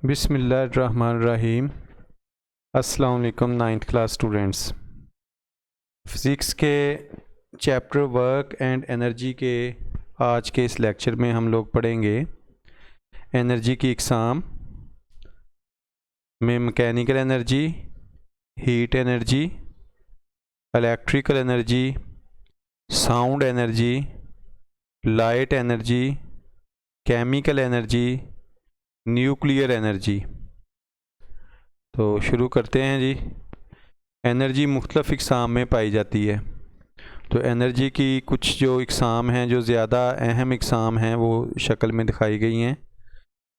बिस्मिल्लाहिर्रहमानिर्रहीम। अस्सलाम वालेकुम नाइन्थ क्लास स्टूडेंट्स। फ़िज़िक्स के चैप्टर वर्क एंड एनर्जी के आज के इस लेक्चर में हम लोग पढ़ेंगे एनर्जी की इकसाम में mechanical energy, heat energy, electrical energy, sound energy, light energy, chemical energy, nuclear energy. तो शुरू करते हैं जी। एनर्जी मुख्तलिफ इकसाम में पाई जाती है। तो एनर्जी की कुछ जो इकसाम हैं, जो ज़्यादा अहम इकसाम हैं, वो शक्ल में दिखाई गई हैं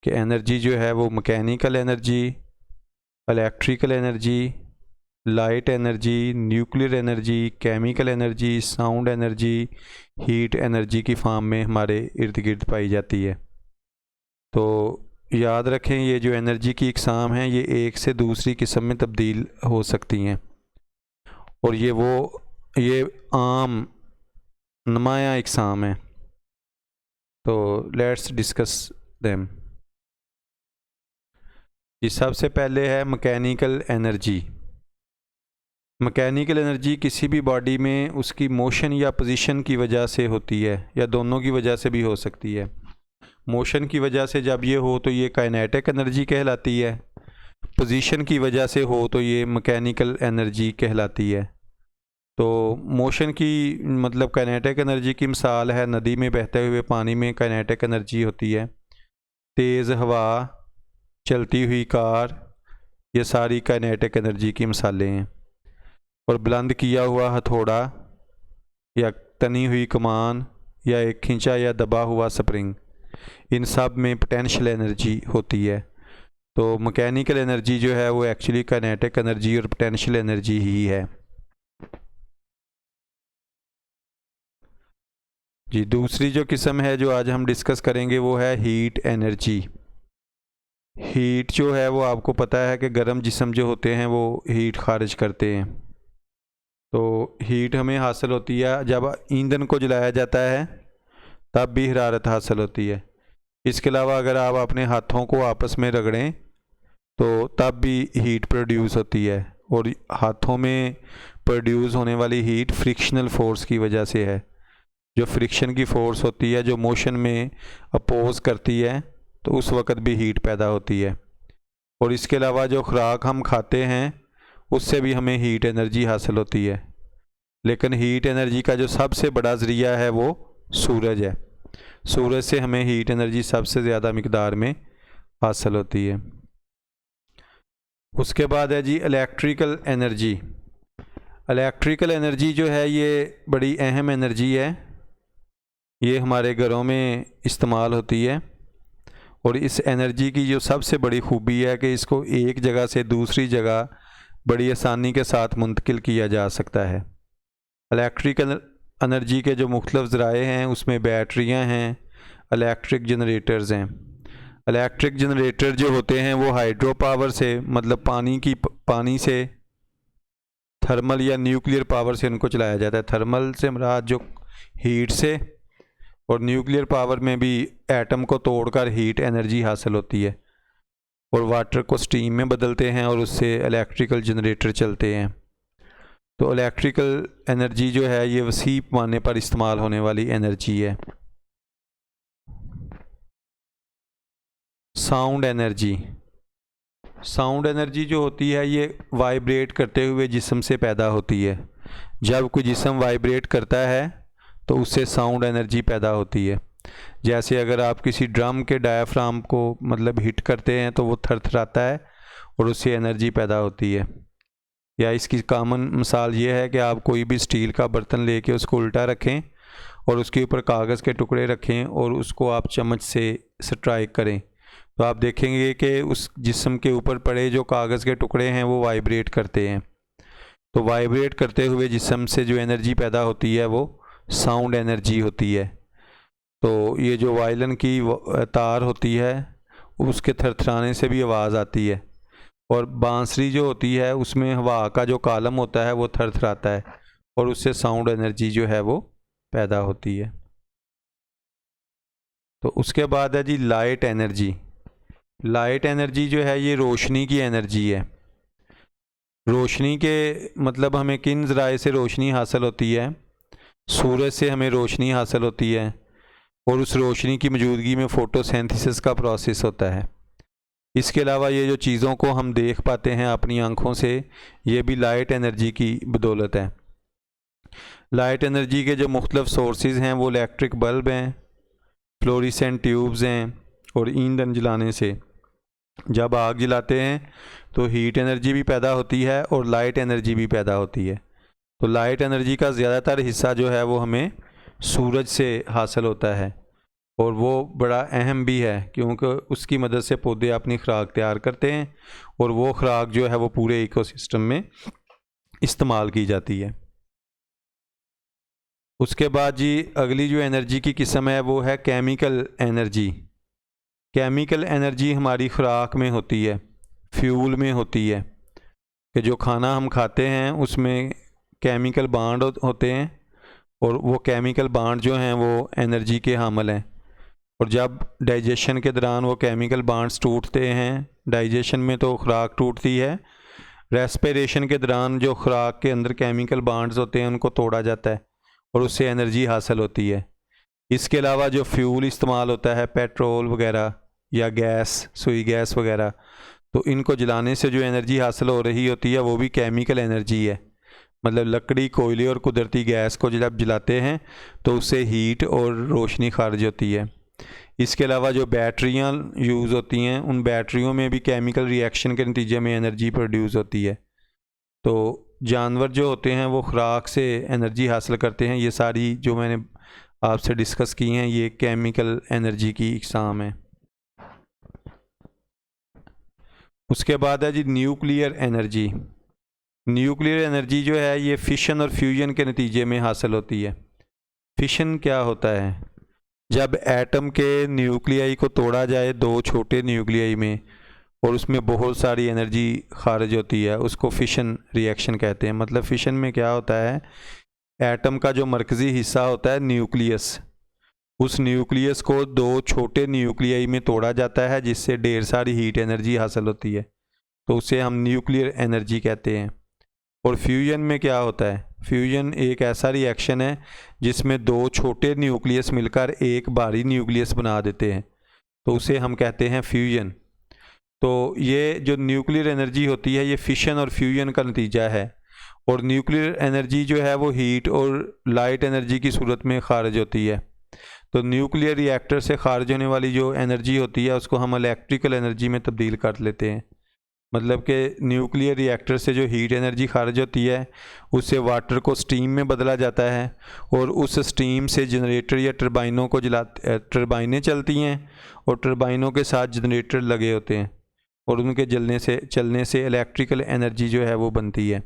कि एनर्जी जो है वो mechanical energy, electrical energy, light energy, nuclear energy, chemical energy, sound energy, heat energy की फॉर्म में हमारे इर्द गिर्द पाई जाती है। तो याद रखें, ये जो एनर्जी की इकसाम हैं ये एक से दूसरी किस्म में तब्दील हो सकती हैं और ये आम नुमाया इकसाम है। तो लेट्स डिस्कस देम। ये सबसे पहले है मैकेनिकल एनर्जी। मैकेनिकल एनर्जी किसी भी बॉडी में उसकी मोशन या पोजीशन की वजह से होती है, या दोनों की वजह से भी हो सकती है। मोशन की वजह से जब ये हो तो ये काइनेटिक एनर्जी कहलाती है, पोजीशन की वजह से हो तो ये मैकेनिकल एनर्जी कहलाती है। तो मोशन की मतलब काइनेटिक एनर्जी की मिसाल है नदी में बहते हुए पानी में काइनेटिक एनर्जी होती है, तेज़ हवा, चलती हुई कार, ये सारी काइनेटिक एनर्जी की मिसालें हैं। और बुलंद किया हुआ हथौड़ा या तनी हुई कमान या एक खींचा या दबा हुआ स्प्रिंग, इन सब में पोटेंशियल एनर्जी होती है। तो मैकेनिकल एनर्जी जो है वो एक्चुअली काइनेटिक एनर्जी और पोटेंशियल एनर्जी ही है जी। दूसरी जो किस्म है जो आज हम डिस्कस करेंगे वो है हीट एनर्जी। हीट जो है वो आपको पता है कि गर्म जिस्म जो होते हैं वो हीट खारिज करते हैं। तो हीट हमें हासिल होती है जब ईंधन को जलाया जाता है, तब भी हरारत हासिल होती है। इसके अलावा अगर आप अपने हाथों को आपस में रगड़ें तो तब भी हीट प्रोड्यूस होती है, और हाथों में प्रोड्यूस होने वाली हीट फ्रिक्शनल फोर्स की वजह से है। जो फ्रिक्शन की फ़ोर्स होती है जो मोशन में अपोज करती है, तो उस वक़्त भी हीट पैदा होती है। और इसके अलावा जो खुराक हम खाते हैं उससे भी हमें हीट एनर्जी हासिल होती है। लेकिन हीट एनर्जी का जो सबसे बड़ा ज़रिया है वो सूरज है। सूरज से हमें हीट एनर्जी सबसे ज़्यादा मिकदार में हासिल होती है। उसके बाद है जी इलेक्ट्रिकल एनर्जी। इलेक्ट्रिकल एनर्जी जो है ये बड़ी अहम एनर्जी है। ये हमारे घरों में इस्तेमाल होती है, और इस एनर्जी की जो सबसे बड़ी खूबी है कि इसको एक जगह से दूसरी जगह बड़ी आसानी के साथ मुंतकिल किया जा सकता है। इलेक्ट्रिकल एनर्जी के जो मुख्तलिफ ज़राए हैं उसमें बैटरियां हैं, इलेक्ट्रिक जनरेटर्स हैं। इलेक्ट्रिक जनरेटर जो होते हैं वो हाइड्रो पावर से, मतलब पानी से, थर्मल या न्यूक्लियर पावर से उनको चलाया जाता है। थर्मल से मुराद जो हीट से, और न्यूक्लियर पावर में भी एटम को तोड़कर हीट एनर्जी हासिल होती है, और वाटर को स्टीम में बदलते हैं और उससे इलेक्ट्रिकल जनरेटर चलते हैं। तो इलेक्ट्रिकल एनर्जी जो है ये वसी पैमाने पर इस्तेमाल होने वाली एनर्जी है। Sound energy. साउंड एनर्जी जो होती है ये वाइब्रेट करते हुए जिस्म से पैदा होती है। जब कोई जिस्म वाइब्रेट करता है तो उससे साउंड एनर्जी पैदा होती है। जैसे अगर आप किसी ड्रम के डायाफ्राम को मतलब हिट करते हैं तो वो थरथराता है और उससे एनर्जी पैदा होती है। या इसकी कॉमन मिसाल ये है कि आप कोई भी स्टील का बर्तन लेके उसको उल्टा रखें और उसके ऊपर कागज़ के टुकड़े रखें और उसको आप चम्मच से स्ट्राइक करें, तो आप देखेंगे कि उस जिस्म के ऊपर पड़े जो कागज़ के टुकड़े हैं वो वाइब्रेट करते हैं। तो वाइब्रेट करते हुए जिस्म से जो एनर्जी पैदा होती है वो साउंड एनर्जी होती है। तो ये जो वायलिन की तार होती है उसके थरथराने से भी आवाज़ आती है, और बांसुरी जो होती है उसमें हवा का जो कॉलम होता है वो थरथराता है, और उससे साउंड एनर्जी जो है वो पैदा होती है। तो उसके बाद है जी लाइट एनर्जी। लाइट एनर्जी जो है ये रोशनी की एनर्जी है। रोशनी के मतलब हमें किन ज़राए से रोशनी हासिल होती है? सूरज से हमें रोशनी हासिल होती है और उस रोशनी की मौजूदगी में फ़ोटोसिंथेसिस का प्रोसेस होता है। इसके अलावा ये जो चीज़ों को हम देख पाते हैं अपनी आँखों से, ये भी लाइट एनर्जी की बदौलत है। लाइट एनर्जी के जो मुख्तलिफ सोर्सेज हैं वो इलेक्ट्रिक बल्ब हैं, फ्लोरेसेंट ट्यूब्स हैं, और ईंधन जलाने से जब आग जलाते हैं तो हीट एनर्जी भी पैदा होती है और लाइट एनर्जी भी पैदा होती है। तो लाइट एनर्जी का ज़्यादातर हिस्सा जो है वो हमें सूरज से हासिल होता है और वो बड़ा अहम भी है क्योंकि उसकी मदद से पौधे अपनी खुराक तैयार करते हैं और वो खुराक जो है वो पूरे इकोसिस्टम में इस्तेमाल की जाती है। उसके बाद जी अगली जो एनर्जी की किस्म है वो है केमिकल एनर्जी। केमिकल एनर्जी हमारी खुराक में होती है, फ्यूल में होती है कि जो खाना हम खाते हैं उसमें केमिकल बांड होते हैं और वो केमिकल बांड जो हैं वो एनर्जी के हामिल हैं और जब डाइजेशन के दौरान वो केमिकल बांड्स टूटते हैं, डाइजेशन में तो खुराक टूटती है, रेस्पिरेशन के दौरान जो खुराक के अंदर केमिकल बांड्स होते हैं उनको तोड़ा जाता है और उससे एनर्जी हासिल होती है। इसके अलावा जो फ्यूल इस्तेमाल होता है, पेट्रोल वगैरह या गैस, सुई गैस वगैरह, तो इनको जलाने से जो एनर्जी हासिल हो रही होती है वो भी केमिकल एनर्जी है। मतलब लकड़ी, कोयले और कुदरती गैस को जब जलाते हैं तो उससे हीट और रोशनी खारिज होती है। इसके अलावा जो बैटरियां यूज़ होती हैं उन बैटरियों में भी केमिकल रिएक्शन के नतीजे में एनर्जी प्रोड्यूस होती है। तो जानवर जो होते हैं वो खुराक से एनर्जी हासिल करते हैं। ये सारी जो मैंने आपसे डिस्कस की हैं ये केमिकल एनर्जी की इकसाम है। उसके बाद है जी न्यूक्लियर एनर्जी। न्यूक्लियर एनर्जी जो है ये फिशन और फ्यूजन के नतीजे में हासिल होती है। फिशन क्या होता है? जब एटम के न्यूक्लियाई को तोड़ा जाए दो छोटे न्यूक्लियाई में और उसमें बहुत सारी एनर्जी खारिज होती है, उसको फिशन रिएक्शन कहते हैं। मतलब फिशन में क्या होता है, एटम का जो मरकज़ी हिस्सा होता है न्यूक्लियस, उस न्यूक्लियस को दो छोटे न्यूक्लियाई में तोड़ा जाता है जिससे ढेर सारी हीट एनर्जी हासिल होती है, तो उसे हम न्यूक्लियर एनर्जी कहते हैं। और फ्यूजन में क्या होता है? फ्यूजन एक ऐसा रिएक्शन है जिसमें दो छोटे न्यूक्लियस मिलकर एक भारी न्यूक्लियस बना देते हैं, तो उसे हम कहते हैं फ्यूजन। तो ये जो न्यूक्लियर एनर्जी होती है ये फिशन और फ्यूजन का नतीजा है और न्यूक्लियर एनर्जी जो है वो हीट और लाइट एनर्जी की सूरत में खारिज होती है। तो न्यूक्लियर रिएक्टर से खारिज होने वाली जो एनर्जी होती है उसको हम इलेक्ट्रिकल एनर्जी में तब्दील कर लेते हैं। मतलब कि न्यूक्लियर रिएक्टर से जो हीट एनर्जी खारिज होती है उससे वाटर को स्टीम में बदला जाता है और उस स्टीम से जनरेटर या टरबाइनों को टरबाइनें चलती हैं और टरबाइनों के साथ जनरेटर लगे होते हैं और उनके चलने से इलेक्ट्रिकल एनर्जी जो है वो बनती है।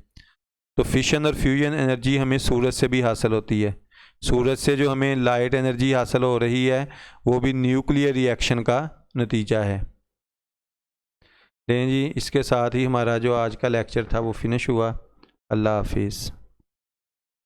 तो फिशन और फ्यूजन एनर्जी हमें सूरज से भी हासिल होती है। सूरज से जो हमें लाइट एनर्जी हासिल हो रही है वो भी न्यूक्लियर रिएक्शन का नतीजा है। लें जी, इसके साथ ही हमारा जो आज का लेक्चर था वो फिनिश हुआ। अल्लाह हाफिज़।